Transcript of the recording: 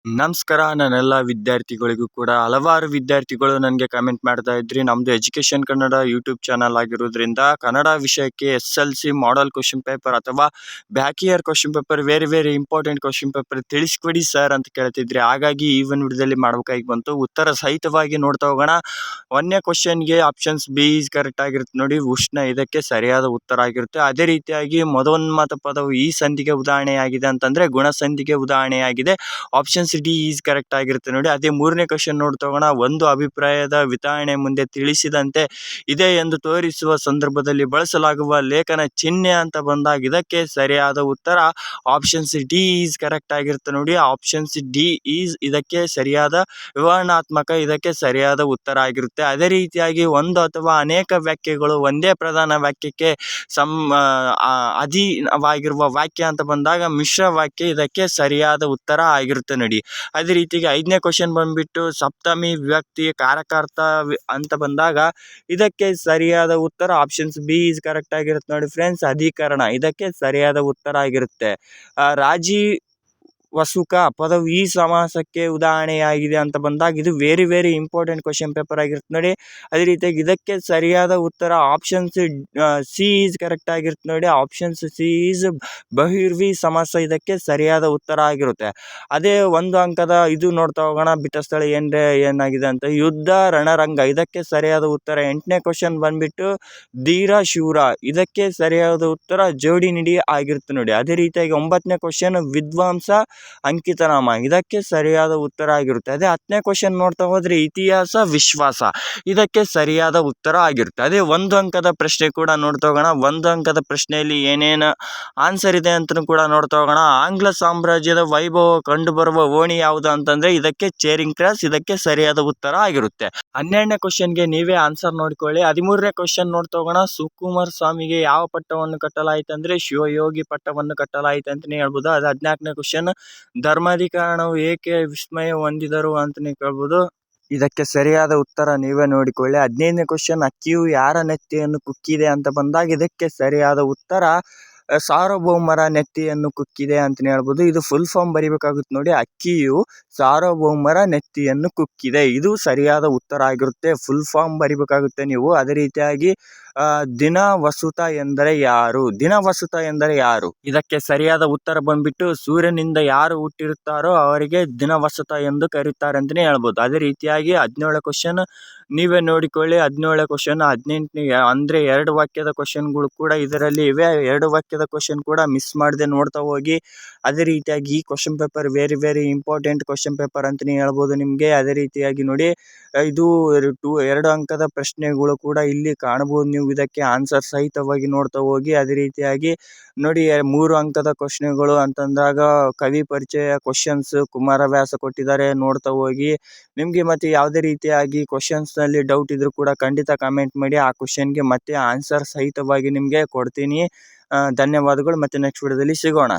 ನಮಸ್ಕಾರ. ನನ್ನೆಲ್ಲ ವಿದ್ಯಾರ್ಥಿಗಳಿಗೂ ಕೂಡ ಹಲವಾರು ವಿದ್ಯಾರ್ಥಿಗಳು ನನಗೆ ಕಮೆಂಟ್ ಮಾಡ್ತಾ ಇದ್ರಿ. ನಮ್ಮದು ಎಜುಕೇಷನ್ ಕನ್ನಡ ಯೂಟ್ಯೂಬ್ ಚಾನಲ್ ಆಗಿರೋದ್ರಿಂದ ಕನ್ನಡ ವಿಷಯಕ್ಕೆ SLC ಮಾಡೆಲ್ ಕ್ವಶನ್ ಪೇಪರ್ ಅಥವಾ back year question paper very important question paper ತಿಳಿಸ್ಕೊಡಿ ಸರ್ ಅಂತ ಕೇಳ್ತಿದ್ರಿ. ಹಾಗಾಗಿ ಈ ಒಂದು ವಿಡಿಯೋದಲ್ಲಿ ಮಾಡ್ಬೇಕಾಗಿ ಬಂತು. ಉತ್ತರ ಸಹಿತವಾಗಿ ನೋಡ್ತಾ ಹೋಗೋಣ. ಒಂದನೇ ಕ್ವಶನ್ಗೆ ಆಪ್ಷನ್ಸ್ ಬಿ ಈಸ್ ಕರೆಕ್ಟ್ ಆಗಿರುತ್ತೆ ನೋಡಿ. ಉಷ್ಣ ಇದಕ್ಕೆ ಸರಿಯಾದ ಉತ್ತರ ಆಗಿರುತ್ತೆ. ಅದೇ ರೀತಿಯಾಗಿ ಮದೋನ್ಮತ್ತ ಪದವು ಈ ಸಂಧಿಗೆ ಉದಾಹರಣೆಯಾಗಿದೆ ಅಂತಂದ್ರೆ ಗುಣಸಂಧಿಗೆ ಉದಾಹರಣೆಯಾಗಿದೆ. ಆಪ್ಷನ್ಸ್ ಡಿ ಈಸ್ ಕರೆಕ್ಟ್ ಆಗಿರುತ್ತೆ ನೋಡಿ. ಅದೇ ಮೂರನೇ ಕ್ವಶನ್ ನೋಡ್ತೋಗೋಣ. ಒಂದು ಅಭಿಪ್ರಾಯದ ವಿತರಣೆ ಮುಂದೆ ತಿಳಿಸಿದಂತೆ ಇದೆ ಎಂದು ತೋರಿಸುವ ಸಂದರ್ಭದಲ್ಲಿ ಬಳಸಲಾಗುವ ಲೇಖನ ಚಿಹ್ನೆ ಅಂತ ಬಂದಾಗ ಇದಕ್ಕೆ ಸರಿಯಾದ ಉತ್ತರ ಆಪ್ಷನ್ಸ್ ಡಿ ಈಸ್ ಕರೆಕ್ಟ್ ಆಗಿರುತ್ತೆ ನೋಡಿ. ಆಪ್ಷನ್ಸ್ ಡಿ ಈಸ್ ಇದಕ್ಕೆ ಸರಿಯಾದ ವಿವರಣಾತ್ಮಕ ಇದಕ್ಕೆ ಸರಿಯಾದ ಉತ್ತರ ಆಗಿರುತ್ತೆ. ಅದೇ ರೀತಿಯಾಗಿ ಒಂದು ಅಥವಾ ಅನೇಕ ವಾಕ್ಯಗಳು ಒಂದೇ ಪ್ರಧಾನ ವಾಕ್ಯಕ್ಕೆ ಅಧೀನವಾಗಿರುವ ವಾಕ್ಯ ಅಂತ ಬಂದಾಗ ಮಿಶ್ರ ವಾಕ್ಯ ಇದಕ್ಕೆ ಸರಿಯಾದ ಉತ್ತರ ಆಗಿರುತ್ತೆ ನೋಡಿ. ಅದೇ ರೀತಿಗೆ ಐದನೇ ಕ್ವಶನ್ ಬಂದ್ಬಿಟ್ಟು ಸಪ್ತಮಿ ವಿಭಕ್ತಿ ಕಾರಕಾರ್ಥ ಅಂತ ಬಂದಾಗ ಇದಕ್ಕೆ ಸರಿಯಾದ ಉತ್ತರ ಆಪ್ಷನ್ಸ್ ಬಿ ಈಸ್ ಕರೆಕ್ಟ್ ಆಗಿರುತ್ತೆ ನೋಡಿ ಫ್ರೆಂಡ್ಸ್. ಅಧಿಕರಣ ಇದಕ್ಕೆ ಸರಿಯಾದ ಉತ್ತರ ಆಗಿರುತ್ತೆ. ರಾಜಿ ವಸುಕ ಪದವು ಈ ಸಮಾಸಕ್ಕೆ ಉದಾಹರಣೆಯಾಗಿದೆ ಅಂತ ಬಂದಾಗ ಇದು ವೆರಿ ಇಂಪಾರ್ಟೆಂಟ್ ಕ್ವಶನ್ ಪೇಪರ್ ಆಗಿರುತ್ತೆ ನೋಡಿ. ಅದೇ ರೀತಿಯಾಗಿ ಇದಕ್ಕೆ ಸರಿಯಾದ ಉತ್ತರ ಆಪ್ಷನ್ಸ್ ಸಿ ಈಸ್ ಕರೆಕ್ಟ್ ಆಗಿರುತ್ತೆ ನೋಡಿ. ಆಪ್ಷನ್ಸ್ ಸಿ ಈಸ್ ಬಹಿರ್ವಿ ಸಮಾಸ ಇದಕ್ಕೆ ಸರಿಯಾದ ಉತ್ತರ ಆಗಿರುತ್ತೆ. ಅದೇ ಒಂದು ಅಂಕದ ಇದು ನೋಡ್ತಾ ಹೋಗೋಣ. ಬಿಟ್ಟ ಸ್ಥಳ ಏನಾಗಿದೆ ಅಂತ ಯುದ್ಧ ರಣರಂಗ ಇದಕ್ಕೆ ಸರಿಯಾದ ಉತ್ತರ. ಎಂಟನೇ ಕ್ವಶನ್ ಬಂದ್ಬಿಟ್ಟು ಧೀರ ಶೂರ ಇದಕ್ಕೆ ಸರಿಯಾದ ಉತ್ತರ ಜೋಡಿ ನಿಡಿ ಆಗಿರುತ್ತೆ ನೋಡಿ. ಅದೇ ರೀತಿಯಾಗಿ ಒಂಬತ್ತನೇ ಕ್ವಶನ್ ವಿದ್ವಾಂಸ ಅಂಕಿತನಾಮ ಇದಕ್ಕೆ ಸರಿಯಾದ ಉತ್ತರ ಆಗಿರುತ್ತೆ. ಅದೇ ಹತ್ತನೇ ಕ್ವಶನ್ ನೋಡ್ತಾ ಹೋದ್ರೆ ಇತಿಹಾಸ ವಿಶ್ವಾಸ ಇದಕ್ಕೆ ಸರಿಯಾದ ಉತ್ತರ ಆಗಿರುತ್ತೆ. ಅದೇ ಒಂದು ಅಂಕದ ಪ್ರಶ್ನೆ ಕೂಡ ನೋಡ್ತಾ ಹೋಗೋಣ. ಒಂದು ಅಂಕದ ಪ್ರಶ್ನೆಯಲ್ಲಿ ಏನೇನು ಆನ್ಸರ್ ಇದೆ ಅಂತ ಕೂಡ ನೋಡ್ತಾ ಹೋಗೋಣ. ಆಂಗ್ಲ ಸಾಮ್ರಾಜ್ಯದ ವೈಭವ ಕಂಡು ಬರುವ ಓಣಿ ಯಾವುದು ಅಂತಂದ್ರೆ ಇದಕ್ಕೆ ಚೇರಿಂಗ್ ಕ್ರಾಸ್ ಇದಕ್ಕೆ ಸರಿಯಾದ ಉತ್ತರ ಆಗಿರುತ್ತೆ. 12ನೇ ಕ್ವಶನ್ಗೆ ನೀವೇ ಆನ್ಸರ್ ನೋಡ್ಕೊಳ್ಳಿ. 13ನೇ ಕ್ವಶನ್ ನೋಡ್ತಾ ಹೋಗೋಣ. ಸುಕುಮಾರ ಸ್ವಾಮಿಗೆ ಯಾವ ಪಟ್ಟವನ್ನು ಕಟ್ಟಲಾಯಿತು ಅಂದ್ರೆ ಶಿವಯೋಗಿ ಪಟ್ಟವನ್ನು ಕಟ್ಟಲಾಯಿತು ಅಂತಾನೆ ಹೇಳ್ಬೋದು. ಅದು 14ನೇ ಕ್ವಶನ್. ಧರ್ಮಾಧಿಕಾರಣವು ಏಕೆ ವಿಸ್ಮಯ ಹೊಂದಿದರು ಅಂತಾನೆ ಕೇಳ್ಬೋದು. ಇದಕ್ಕೆ ಸರಿಯಾದ ಉತ್ತರ ನೀವೇ ನೋಡಿಕೊಳ್ಳಿ. 15ನೇ ಕ್ವಶನ್. ಅಕ್ಕಿಯು ಯಾರ ನೆತ್ತಿಯನ್ನು ಕುಕ್ಕಿದೆ ಅಂತ ಬಂದಾಗ ಇದಕ್ಕೆ ಸರಿಯಾದ ಉತ್ತರ ಸಾರ್ವಭೌಮರ ನೆತ್ತಿಯನ್ನು ಕುಕ್ಕಿದೆ ಅಂತಲೇ ಹೇಳ್ಬೋದು. ಇದು ಫುಲ್ ಫಾರ್ಮ್ ಬರಿಬೇಕಾಗುತ್ತೆ ನೋಡಿ. ಅಕ್ಕಿಯು ಸಾರ್ವಭೌಮರ ನೆತ್ತಿಯನ್ನು ಕುಕ್ಕಿದೆ ಇದು ಸರಿಯಾದ ಉತ್ತರ ಆಗಿರುತ್ತೆ. ಫುಲ್ ಫಾರ್ಮ್ ಬರಿಬೇಕಾಗುತ್ತೆ ನೀವು. ಅದೇ ರೀತಿಯಾಗಿ ದಿನವಸುತ ಎಂದರೆ ಯಾರು? ದಿನವಸುತ ಎಂದರೆ ಯಾರು? ಇದಕ್ಕೆ ಸರಿಯಾದ ಉತ್ತರ ಬಂದ್ಬಿಟ್ಟು ಸೂರ್ಯನಿಂದ ಯಾರು ಹುಟ್ಟಿರುತ್ತಾರೋ ಅವರಿಗೆ ದಿನವಸುತ ಎಂದು ಕರೀತಾರೆ ಅಂತಲೇ ಹೇಳ್ಬೋದು. ಅದೇ ರೀತಿಯಾಗಿ 17ನೇ ಕ್ವಶನ್ ನೀವೇ ನೋಡಿಕೊಳ್ಳಿ. 17ನೇ ಕ್ವಶನ್ 18ನೇ ಅಂದರೆ 2 ವಾಕ್ಯದ ಕ್ವಶನ್ಗಳು ಕೂಡ ಇದರಲ್ಲಿ ಇವೆ. 2 ವಾಕ್ಯದ ಕ್ವಶನ್ ಕೂಡ ಮಿಸ್ ಮಾಡದೆ ನೋಡ್ತಾ ಹೋಗಿ. ಅದೇ ರೀತಿಯಾಗಿ ಈ question paper very important question paper ಅಂತಲೇ ಹೇಳ್ಬೋದು ನಿಮಗೆ. ಅದೇ ರೀತಿಯಾಗಿ ನೋಡಿ, ಇದು 2 ಅಂಕದ ಪ್ರಶ್ನೆಗಳು ಕೂಡ ಇಲ್ಲಿ ಕಾಣಬಹುದು ನೀವು. ಇದಕ್ಕೆ ಆನ್ಸರ್ ಸಹಿತವಾಗಿ ನೋಡ್ತಾ ಹೋಗಿ. ಅದೇ ರೀತಿಯಾಗಿ ನೋಡಿ 3 ಅಂಕದ ಕ್ವಶನ್ಗಳು ಅಂತಂದಾಗ ಕವಿ ಪರಿಚಯ ಕ್ವಶನ್ಸ್ ಕುಮಾರವ್ಯಾಸ ಕೊಟ್ಟಿದ್ದಾರೆ ನೋಡ್ತಾ ಹೋಗಿ. ನಿಮಗೆ ಮತ್ತೆ ಯಾವುದೇ ರೀತಿಯಾಗಿ ಕ್ವಶನ್ಸ್ನಲ್ಲಿ ಡೌಟ್ ಇದ್ರೂ ಕೂಡ ಖಂಡಿತ ಕಮೆಂಟ್ ಮಾಡಿ. ಆ ಕ್ವಶನ್ಗೆ ಮತ್ತೆ ಆನ್ಸರ್ ಸಹಿತವಾಗಿ ನಿಮಗೆ ಕೊಡ್ತೀನಿ. ಧನ್ಯವಾದಗಳು. ಮತ್ತೆ ನೆಕ್ಸ್ಟ್ ವಿಡಿಯೋದಲ್ಲಿ ಸಿಗೋಣ.